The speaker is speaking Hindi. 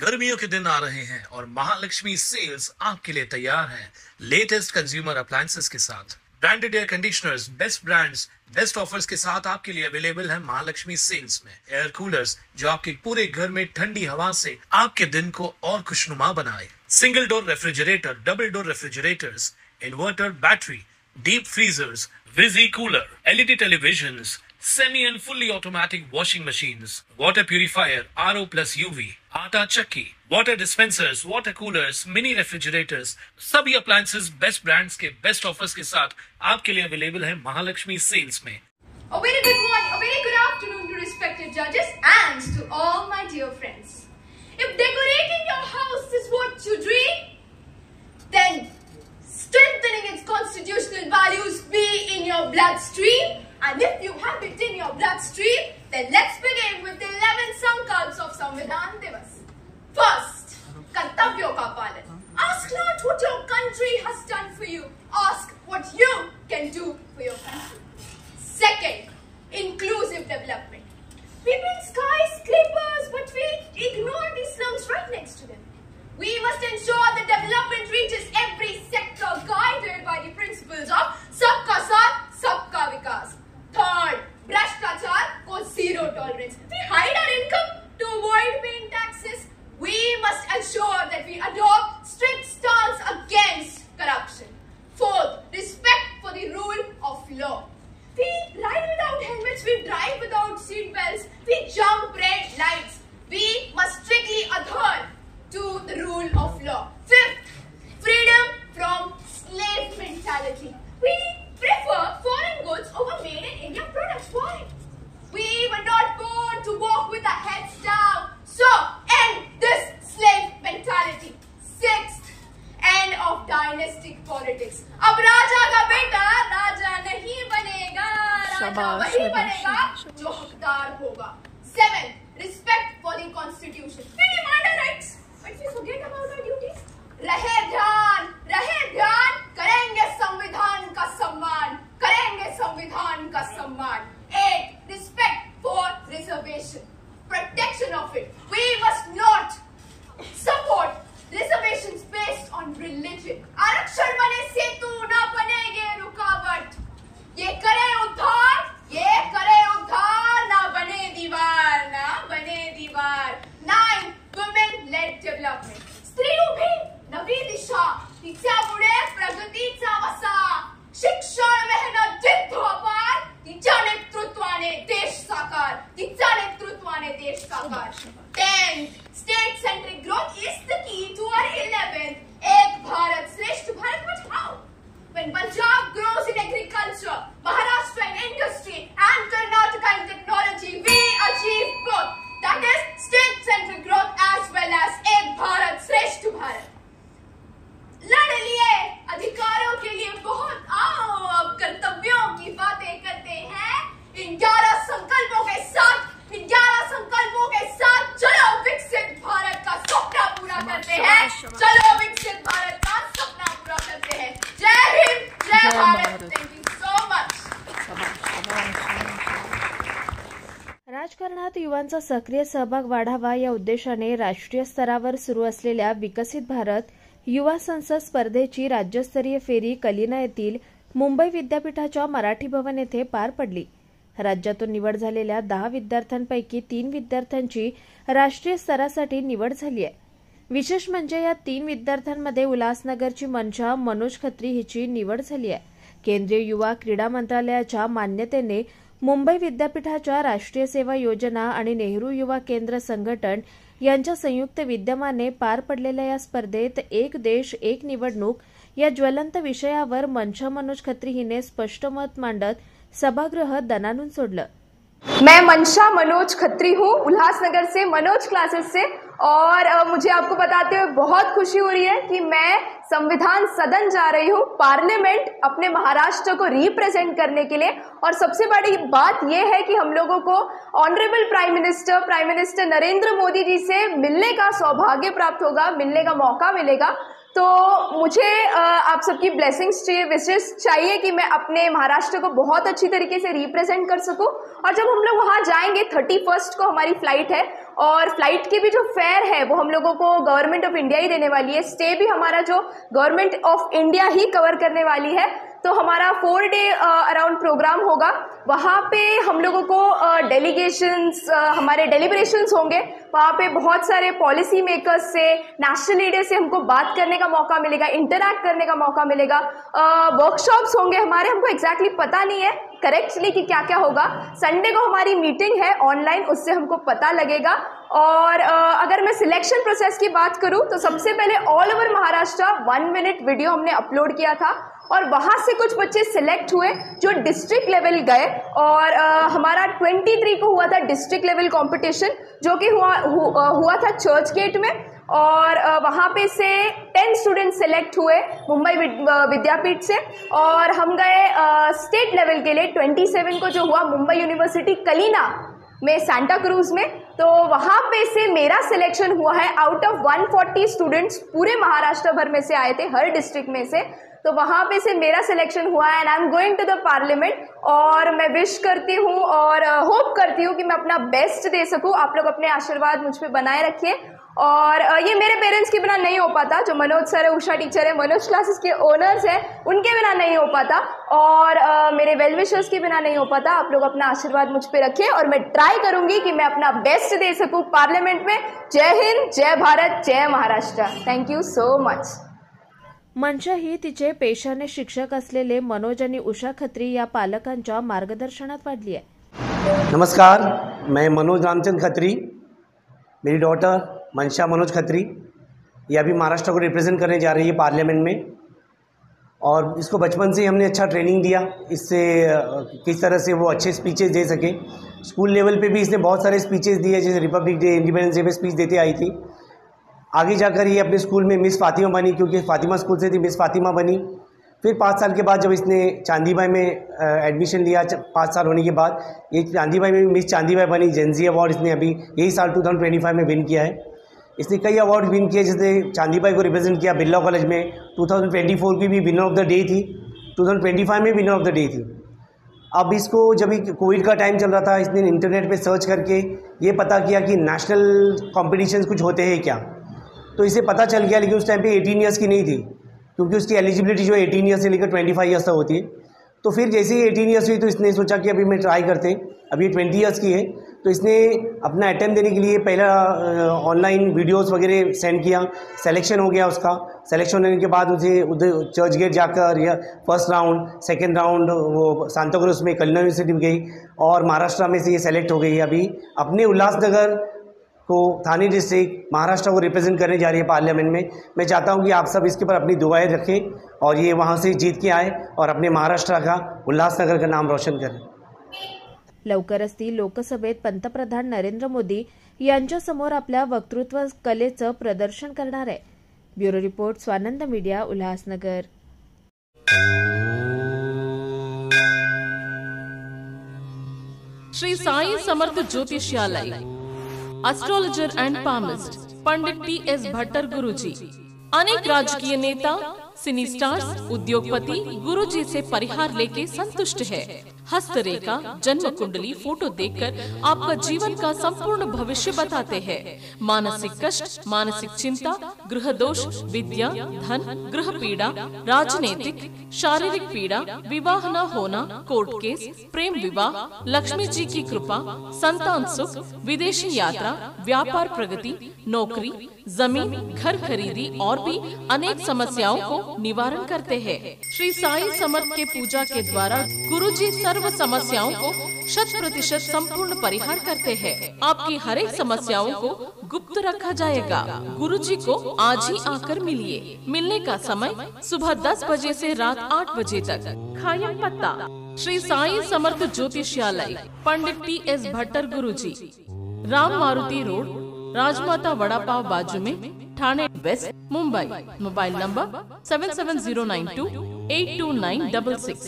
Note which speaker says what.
Speaker 1: गर्मियों के दिन आ रहे हैं और महालक्ष्मी सेल्स आपके लिए तैयार है लेटेस्ट कंज्यूमर अप्लायंसेस के साथ। Branded air conditioners, best brands, best offers के साथ आपके लिए अवेलेबल है महालक्ष्मी सेल्स में। एयर कूलर्स जो आपके पूरे घर में ठंडी हवा से आपके दिन को और खुशनुमा बनाए। Single door refrigerator, double door refrigerators, inverter battery, deep freezers, visi cooler, LED televisions, semi and fully automatic washing machines, water purifier, RO plus UV, आटा चक्की, water dispensers, water coolers, mini refrigerators, सभी appliances बेस्ट ब्रांड्स के बेस्ट ऑफर्स के साथ आपके लिए अवेलेबल है महालक्ष्मी सेल्स में।
Speaker 2: A very good morning, a very good afternoon to respected judges and to all my dear friends. If decorating your house is what you dream, then strengthening its constitutional values be in your bloodstream. And if you have it in your bloodstream, then let's begin with the 11 Sankalps of Samvidhan Divas. First, कर्तव्यों का पालन. Ask not what your country has done for you. Ask what you can do for your country. Second, inclusive development. We build skyscrapers, but we ignore the slums right next to them. We must ensure that development reaches every sector guided by the principles of Sabka Saath, Sabka Vikas. Third, Bhrashtachar ko zero tolerance. We hide our income to avoid paying taxes. We must ensure that we adopt strict stance against corruption. Fourth, respect for the rule of law. We ride without helmets, we drive without seat belts, we jump red lights. We must strictly adhere to the rule of law. Fifth, freedom from slave mentality. We prefer foreign goods over made in India products. Why? We were not born to walk with our heads down. So, end this slave mentality. Sixth, end of dynastic politics. अब राजा का बेटा राजा नहीं बनेगा, राजा वही बनेगा जो हकदार होगा. Seventh, respect for the constitution. We demand our rights, but we forget about our duties. रहे ध्यान, करेंगे संविधान का सम्मान, करेंगे संविधान का सम्मान. 8. Respect for reservation, protection of it. We must not support reservations based on religion. आरक्षण बने सेतु, ना बनेगे रुकावट. ये करे उद्धार, ना बने दीवार, ना बने दीवार. 9. Women-led development. स्त्री उभी नवी दिशा, तिच्या पुढे प्रगतीचा वसा. शिक्षण, मेहनत, जिद्द अपार, तिच्या नेतृत्वाने देश साकार, तिच्या नेतृत्वाने देश साकार. 10th, state-centric growth is the key to our 11th. एक भारत श्रेष्ठ Bharat. But how? When Punjab grows in agriculture, Maharashtra in industry, and Karnataka in technology, we achieve growth. That is state-centric growth as well as एक भारत श्रेष्ठ भारत. लड़ लिए अधिकारों के लिए बहुत, आओ अब कर्तव्यों की बातें करते हैं. इन 11 संकल्पों के साथ, चलो विकसित भारत का सपना पूरा करते हैं. चलो विकसित भारत का सपना पूरा करते हैं. जय हिंद, जय Bharat. Thank you so much.
Speaker 3: राजकारणात युवांचा सक्रिय सहभाग वाढावा या उद्देशाने राष्ट्रीय स्तरावर सुरू असलेल्या विकसित भारत युवा संसद स्पर्धेची राज्यस्तरीय फेरी कलिना येथील मुंबई विद्यापीठाच्या मराठी भवन येथे पार पडली. राज्यातून निवड झालेल्या 10 विद्यार्थ्यांपैकी 3 विद्यार्थ्यांची राष्ट्रीय स्तरासाठी निवड झाली आहे. विशेष म्हणजे या 3 विद्यार्थ्यांमध्ये उल्हासनगरची मंशा मनोज खत्री हिची निवड झाली आहे. केंद्रीय युवा क्रीडा मंत्रालयाच्या मान्यतेने मुंबई विद्यापीठाच्या राष्ट्रीय सेवा योजना आणि नेहरू युवा केंद्र संघटन यांच्या संयुक्त विद्यमाने पार पडलेल्या या स्पर्धेत एक देश एक निवडणूक या ज्वलंत विषयावर मंशा मनोज खत्री हिने स्पष्ट मत मांडत सभागृह दणानून सोडलं.
Speaker 2: मैं मंशा मनोज खत्री हूँ, उल्हासनगर से, मनोज क्लासेस से. और मुझे आपको बताते हुए बहुत खुशी हो रही है कि मैं संविधान सदन जा रही हूँ, पार्लियामेंट, अपने महाराष्ट्र को रिप्रेजेंट करने के लिए. और सबसे बड़ी बात यह है कि हम लोगों को honourable prime minister Narendra Modi ji से मिलने का सौभाग्य प्राप्त होगा, मिलने का मौका मिलेगा. तो मुझे आप सबकी ब्लेसिंग्स चाहिए, विशेष चाहिए कि मैं अपने महाराष्ट्र को बहुत अच्छी तरीके से रिप्रेजेंट कर सकूं। और जब हम लोग वहां जाएंगे 31 को हमारी फ्लाइट है, और फ्लाइट की भी जो फेयर है वो हम लोगों को गवर्नमेंट ऑफ इंडिया ही देने वाली है, स्टे भी हमारा जो government of India he cover करने वाली है। तो हमारा 4 डे अराउंड प्रोग्राम होगा। वहाँ पे हम लोगों को डेलीगेशंस, हमारे डेलिब्रेशंस होंगे। वहाँ पे बहुत सारे पॉलिसी मेकर्स से, नेशनल लीडर से हमको बात करने का मौका मिलेगा, इंटरैक्ट करने का मौका मिलेगा। वर्कशॉप्स होंगे हमारे, हमको एग्जैक्टली पता नहीं है करेक्टली कि क्या क्या होगा। संडे को हमारी मीटिंग है ऑनलाइन, उससे हमको पता लगेगा। और अगर मैं सिलेक्शन प्रोसेस की बात करूं तो सबसे पहले all over Maharashtra 1 minute video हमने अपलोड किया था, और वहां से कुछ बच्चे सिलेक्ट हुए जो डिस्ट्रिक्ट लेवल गए। और हमारा 23 को हुआ था डिस्ट्रिक्ट लेवल कंपटीशन, जो कि हुआ था चर्च गेट में। और वहाँ पे से 10 स्टूडेंट सिलेक्ट हुए मुंबई विद्यापीठ से, और हम गए स्टेट लेवल के लिए 27 को जो हुआ मुंबई यूनिवर्सिटी कलीना में, सांता क्रूज में। तो वहाँ पे से मेरा सिलेक्शन हुआ है। आउट ऑफ 140 स्टूडेंट्स पूरे महाराष्ट्र भर में से आए थे, हर डिस्ट्रिक्ट में से। तो वहाँ पे से मेरा सिलेक्शन हुआ है, and I am going to the parliament. और मैं विश करती हूँ और होप करती हूँ कि मैं अपना बेस्ट दे सकूँ। आप लोग अपने आशीर्वाद मुझ पे बनाए रखिए। और ये मेरे पेरेंट्स के बिना नहीं हो पाता, जो मनोज सर है, उषा टीचर है, मनोज क्लासेस के ओनर्स हैं, उनके बिना नहीं हो पाता, और मेरे वेल विशर्स के बिना नहीं हो पाता। आप लोग अपना आशीर्वाद मुझ पे रखिए, और मैं ट्राई करूंगी कि मैं अपना बेस्ट दे सकूं पार्लियामेंट में। जय हिंद, जय भारत, जय Maharashtra. Thank you so much.
Speaker 3: मंचाही तिचे पेशाने शिक्षक असलेले मनोज आणि उषा खत्री या पालकांच्या मार्गदर्शनात वाढली आहे।
Speaker 4: नमस्कार, मैं मनोज रामचंद्र खत्री, मेरी डॉटर मंशा मनोज खत्री ये अभी महाराष्ट्र को रिप्रेजेंट करने जा रही है पार्लियामेंट में। और इसको बचपन से हमने अच्छा ट्रेनिंग दिया, इससे किस तरह से वो अच्छे स्पीचेस दे सके। स्कूल लेवल पे भी इसने बहुत सारे स्पीचेस दिए, जैसे रिपब्लिक डे, इंडिपेंडेंस डे पे स्पीच देते आई थी। आगे जाकर ये अपने स्कूल में मिस फातिमा बनी, क्योंकि फातिमा स्कूल से थी, मिस फातिमा बनी। फिर 5 साल के बाद जब इसने चांदीबाई में एडमिशन लिया, 5 साल होने के बाद ये चांदीबाई में मिस चांदीबाई बनी। जेनजी अवार्ड इसने अभी यही साल 2025 में विन किया है। इसने कई अवार्ड विन किए, जैसे चांदीबाई को रिप्रेजेंट किया बिरला कॉलेज में। 2024 की भी विनर ऑफ द डे थी, 2025 में विनर ऑफ द डे थी। अब इसको जब कोविड का टाइम चल रहा था, इसने इंटरनेट पे सर्च करके ये पता किया कि नेशनल कॉम्पिटिशन्स कुछ होते हैं क्या, तो इसे पता चल गया। लेकिन उस टाइम पे 18 ईयर्स की नहीं थी, क्योंकि उसकी एलिजिबिलिटी जो 18 ईयर्स से लेकर 25 ईयर्स तक होती है। तो फिर जैसे ही 18 ईयर्स हुई तो इसने सोचा कि अभी मैं ट्राई करते, अभी 20 ईयर्स की है। तो इसने अपना अटैम्प्ट देने के लिए पहला ऑनलाइन वीडियोस वगैरह सेंड किया, सिलेक्शन हो गया उसका। सिलेक्शन होने के बाद उसे उधर चर्च गेट जाकर या फर्स्ट राउंड, सेकंड राउंड वो सांता क्रूज में कलिना यूनिवर्सिटी में गई, और महाराष्ट्र में से ये सेलेक्ट हो गई। अभी अपने उल्लासनगर को, थाने डिस्ट्रिक्ट महाराष्ट्र को रिप्रेजेंट करने जा रही है पार्लियामेंट में। मैं चाहता हूं कि आप सब इसके ऊपर अपनी दुआएं रखें, और ये वहां से जीत के आए और अपने महाराष्ट्र का, उल्लासनगर का नाम रोशन करें।
Speaker 3: लवकरच ती लोकसभेत पंतप्रधान नरेंद्र मोदी यांच्यासमोर आपल्या वक्तृत्व कलेचं प्रदर्शन करणार आहे। Bureau report, Swanand media, Ulhasnagar.
Speaker 5: Shri Sai Samarth Jyotishalaya, astrologer and palmist Pandit T S. Bhattar Guruji. अनेक राजकीय नेता, सिनी स्टार्स, उद्योगपति गुरुजी से परिहार लेके संतुष्ट है। हस्तरेखा, जन्म कुंडली, फोटो देखकर आपका जीवन का संपूर्ण भविष्य बताते हैं। मानसिक कष्ट, मानसिक चिंता, गृह दोष, विद्या, धन, गृह पीड़ा, राजनीतिक, शारीरिक पीड़ा, विवाह न होना, कोर्ट केस, प्रेम विवाह, लक्ष्मी जी की कृपा, संतान सुख, विदेशी यात्रा, व्यापार प्रगति, नौकरी, जमीन, घर खरीदी और भी अनेक समस्याओं को निवारण करते हैं। श्री साई समर्थ के पूजा के द्वारा गुरुजी सर्व समस्याओं को 100% संपूर्ण परिहार करते हैं। आपकी हर एक समस्याओं को गुप्त रखा जाएगा। गुरुजी को आज ही आकर मिलिए। मिलने का समय सुबह 10 बजे से रात 8 बजे तक। खायम पत्ता, श्री साई समर्थ ज्योतिषालय, पंडित टी.एस. भट्टर गुरुजी, राम मारुति रोड, राजमाता वड़ा पाव बाजू में, Thane west, Mumbai. Mobile number 7709282966।